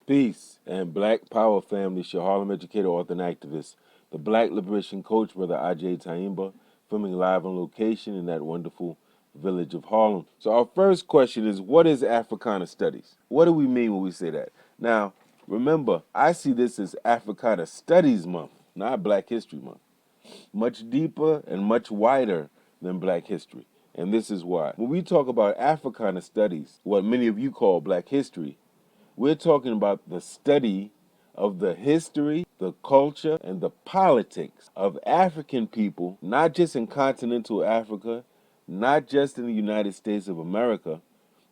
Peace and Black Power family, Harlem educator, author, and activist. The Black Liberation coach, Brother Ajay Taimba, filming live on location in that wonderful village of Harlem. So our first question is, what is Africana Studies? What do we mean when we say that? Now, remember, I see this as Africana Studies Month, not Black History Month. Much deeper and much wider than Black history. And this is why. When we talk about Africana Studies, what many of you call Black history, we're talking about the study of the history, the culture, and the politics of African people, not just in continental Africa, not just in the United States of America,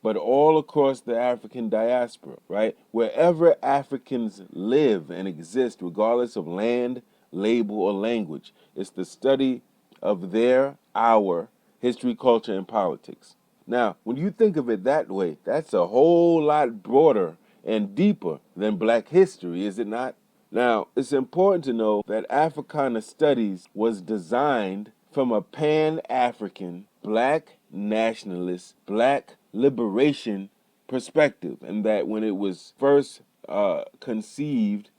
but all across the African diaspora, right? Wherever Africans live and exist, regardless of land, label, or language, it's the study of our history, culture, and politics. Now, when you think of it that way, that's a whole lot broader and deeper than Black history, is it not? Now, it's important to know that Africana Studies was designed from a Pan-African, Black nationalist, Black liberation perspective, and that when it was first conceived,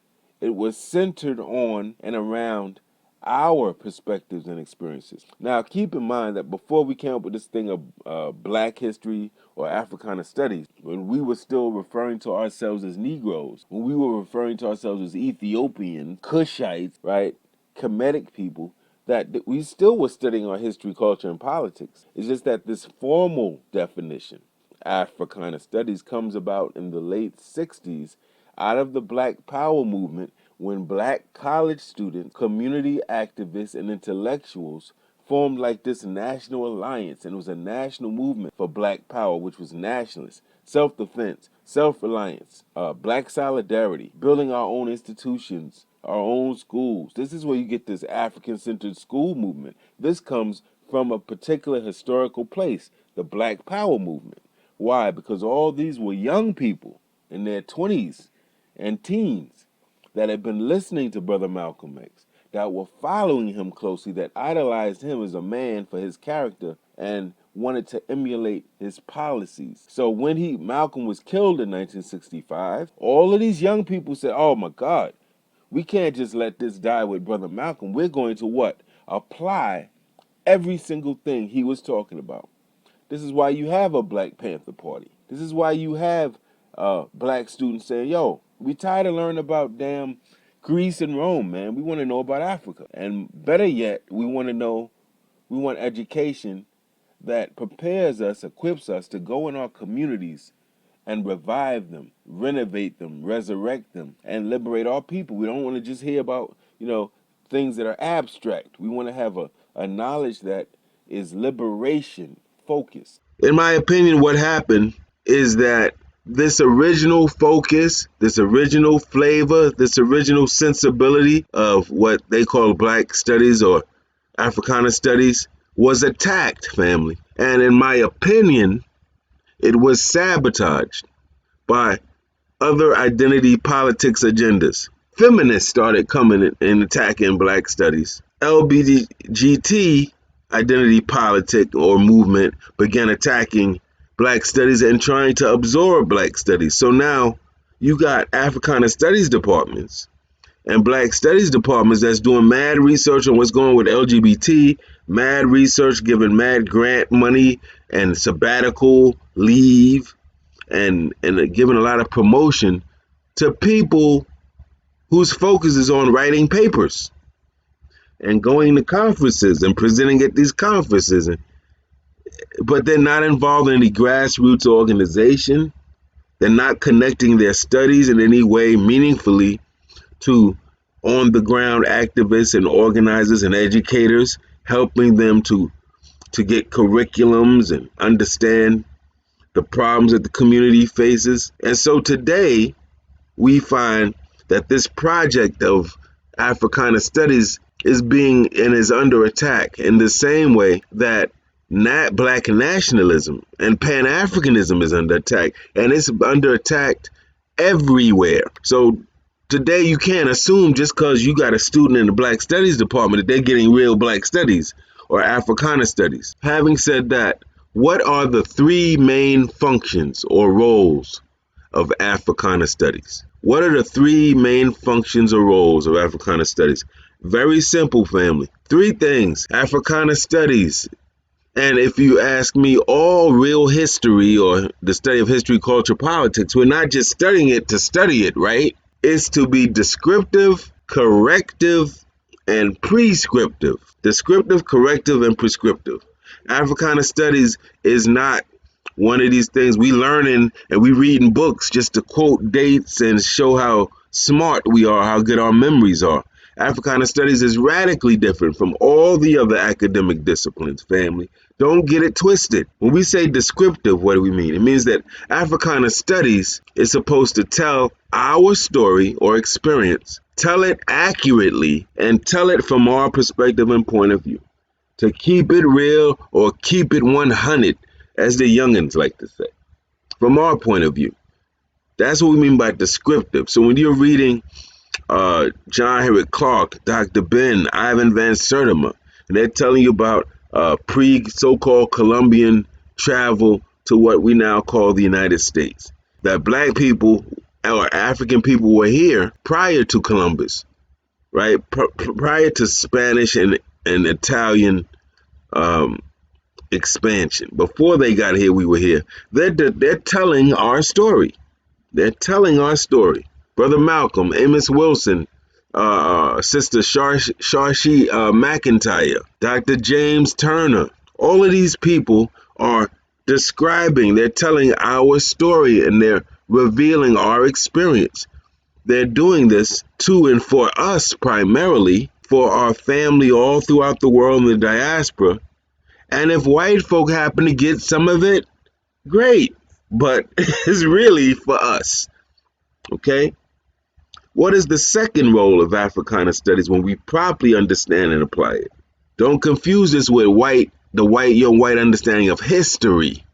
it was centered on and around our perspectives and experiences. Now, keep in mind that before we came up with this thing of Black history or Africana Studies, when we were still referring to ourselves as Negroes, when we were referring to ourselves as Ethiopian, Cushites, right, Kemetic people, that we still were studying our history, culture, and politics. It's just that this formal definition, Africana Studies, comes about in the late 60s out of the Black Power movement, when Black college students, community activists, and intellectuals formed like this national alliance, and it was a national movement for Black Power, which was nationalist, self-defense, self-reliance, Black solidarity, building our own institutions, our own schools. This is where you get this African-centered school movement. This comes from a particular historical place, the Black Power movement. Why? Because all these were young people in their 20s and teens that had been listening to Brother Malcolm X, that were following him closely, that idolized him as a man for his character and wanted to emulate his policies. So when Malcolm was killed in 1965, all of these young people said, oh my God, we can't just let this die with Brother Malcolm. We're going to what? Apply every single thing he was talking about. This is why you have a Black Panther Party. This is why you have Black students saying, yo, we tired of learning about damn Greece and Rome, man. We want to know about Africa. And better yet, we want education that prepares us, equips us to go in our communities and revive them, renovate them, resurrect them, and liberate our people. We don't want to just hear about, things that are abstract. We want to have a knowledge that is liberation focused. In my opinion, what happened is that this original focus, this original flavor, this original sensibility of what they call Black studies or Africana studies was attacked, family. And in my opinion, it was sabotaged by other identity politics agendas. Feminists started coming and attacking Black studies. LGBT identity politic or movement began attacking Black studies and trying to absorb Black studies. So now you got Africana studies departments and Black studies departments that's doing mad research on what's going on with LGBT, mad research, giving mad grant money and sabbatical leave and giving a lot of promotion to people whose focus is on writing papers and going to conferences and presenting at these conferences. But they're not involved in any grassroots organization. They're not connecting their studies in any way meaningfully to on-the-ground activists and organizers and educators, helping them to get curriculums and understand the problems that the community faces. And so today, we find that this project of Africana Studies is under attack in the same way that Black nationalism and Pan-Africanism is under attack, and it's under attack everywhere. So today you can't assume just because you got a student in the Black Studies department that they're getting real Black Studies or Africana Studies. Having said that, what are the three main functions or roles of Africana Studies? What are the three main functions or roles of Africana Studies? Very simple, family. Three things. Africana Studies, and if you ask me, all real history or the study of history, culture, politics, we're not just studying it to study it, right? It's to be descriptive, corrective, and prescriptive. Descriptive, corrective, and prescriptive. Africana Studies is not one of these things we learning and we reading books just to quote dates and show how smart we are, how good our memories are. Africana Studies is radically different from all the other academic disciplines, family. Don't get it twisted. When we say descriptive, what do we mean? It means that Africana Studies is supposed to tell our story or experience, tell it accurately, and tell it from our perspective and point of view. To keep it real or keep it 100, as the youngins like to say, from our point of view. That's what we mean by descriptive. So when you're reading John Henrik Clarke, Dr. Ben, Ivan Van Sertima, and they're telling you about so-called Columbian travel to what we now call the United States. That black people or African people were here prior to Columbus, right? Prior to Spanish and Italian expansion. Before they got here, we were here. They're telling our story. They're telling our story. Brother Malcolm, Amos Wilson, Sister Shashi McIntyre, Dr. James Turner. All of these people are describing, they're telling our story, and they're revealing our experience. They're doing this to and for us primarily, for our family all throughout the world in the diaspora. And if white folk happen to get some of it, great. But it's really for us. Okay? What is the second role of Africana Studies when we properly understand and apply it? Don't confuse this with your white understanding of history.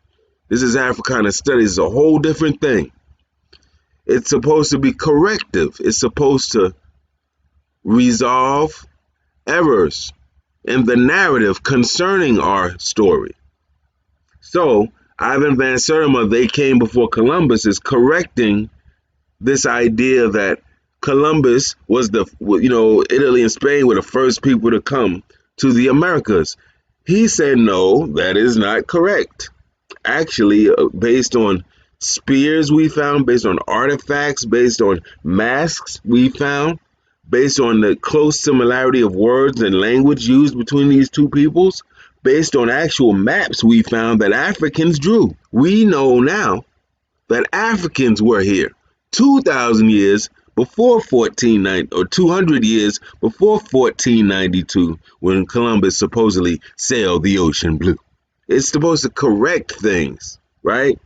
This is Africana Studies, it's a whole different thing. It's supposed to be corrective. It's supposed to resolve errors in the narrative concerning our story. So, Ivan Van Sertima, They Came Before Columbus, is correcting this idea that Columbus was Italy and Spain were the first people to come to the Americas. He said, no, that is not correct. Actually, based on spears we found, based on artifacts, based on masks we found, based on the close similarity of words and language used between these two peoples, based on actual maps we found that Africans drew. We know now that Africans were here 2,000 years before 1490, or 200 years before 1492, when Columbus supposedly sailed the ocean blue. It's supposed to correct things, right?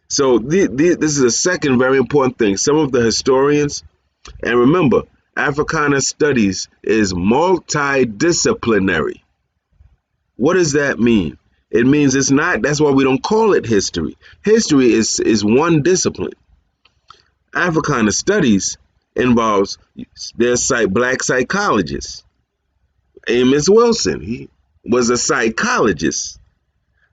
So this is a second very important thing. Some of the historians, and remember, Africana Studies is multidisciplinary. What does that mean? It means it's not, that's why we don't call it history. History is one discipline. Africana Studies involves black psychologists. Amos Wilson, he was a psychologist,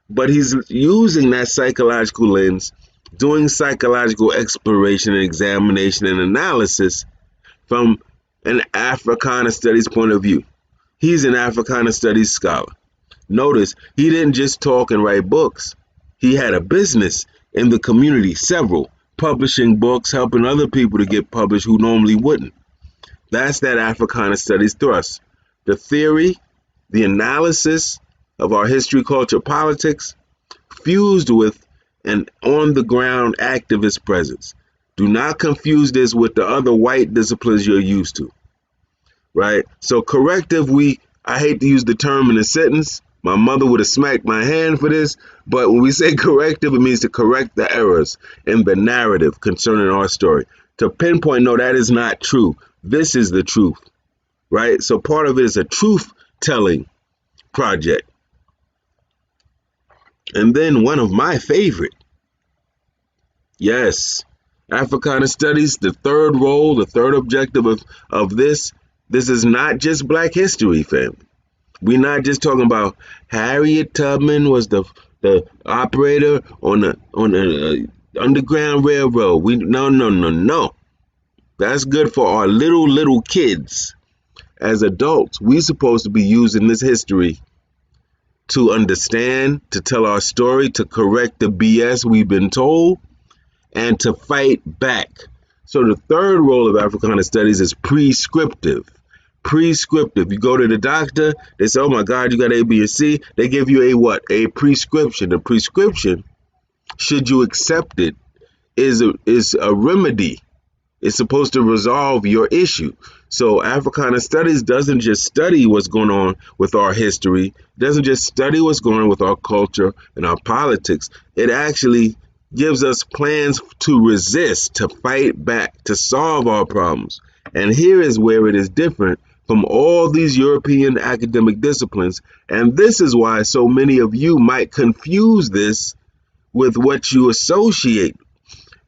but he's using that psychological lens, doing psychological exploration and examination and analysis from an Africana Studies point of view. He's an Africana Studies scholar. Notice, he didn't just talk and write books. He had a business in the community, several, publishing books, helping other people to get published who normally wouldn't. That's that Africana Studies thrust. The theory, the analysis of our history, culture, politics, fused with an on-the-ground activist presence. Do not confuse this with the other white disciplines you're used to, right? So corrective, I hate to use the term in a sentence. My mother would have smacked my hand for this, but when we say corrective, it means to correct the errors in the narrative concerning our story. To pinpoint, no, that is not true. This is the truth, right? So part of it is a truth-telling project. And then one of my favorite, yes, Africana Studies, the third role, the third objective of this is not just black history, family. We're not just talking about Harriet Tubman was the operator on the Underground Railroad. No. That's good for our little kids. As adults, we're supposed to be using this history to understand, to tell our story, to correct the BS we've been told, and to fight back. So the third role of Africana Studies is prescriptive. Prescriptive. You go to the doctor, they say, oh my God, you got A, B, or C. They give you a what? A prescription. The prescription, should you accept it, is a remedy. It's supposed to resolve your issue. So Africana Studies doesn't just study what's going on with our history, it doesn't just study what's going on with our culture and our politics. It actually gives us plans to resist, to fight back, to solve our problems. And here is where it is different from all these European academic disciplines. And this is why so many of you might confuse this with what you associate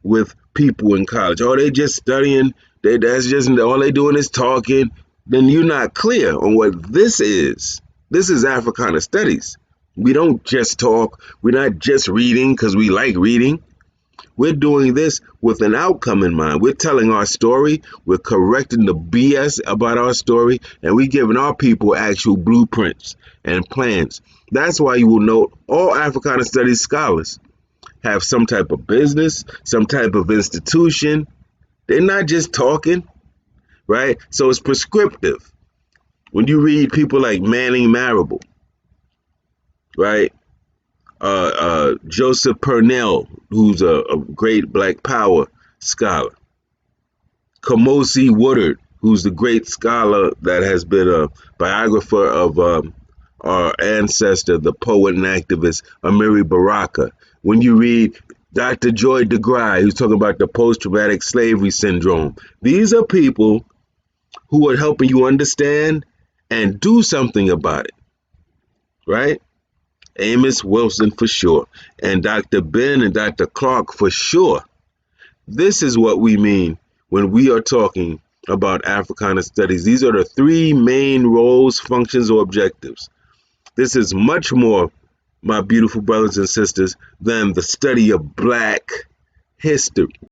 with people in college. Oh, they just studying, that's just all they doing is talking. Then you're not clear on what this is. This is Africana Studies. We don't just talk. We're not just reading because we like reading. We're doing this with an outcome in mind. We're telling our story. We're correcting the BS about our story, and we're giving our people actual blueprints and plans. That's why you will note all Africana Studies scholars have some type of business, some type of institution. They're not just talking, right? So it's prescriptive. When you read people like Manning Marable, right? Joseph Purnell, who's a great Black Power scholar. Kamosi Woodard, who's the great scholar that has been a biographer of our ancestor, the poet and activist Amiri Baraka. When you read Dr. Joy DeGruy, who's talking about the post-traumatic slavery syndrome, these are people who are helping you understand and do something about it, right? Amos Wilson for sure, and Dr. Ben and Dr. Clark for sure. This is what we mean when we are talking about Africana Studies. These are the three main roles, functions, or objectives. This is much more, my beautiful brothers and sisters, than the study of Black history.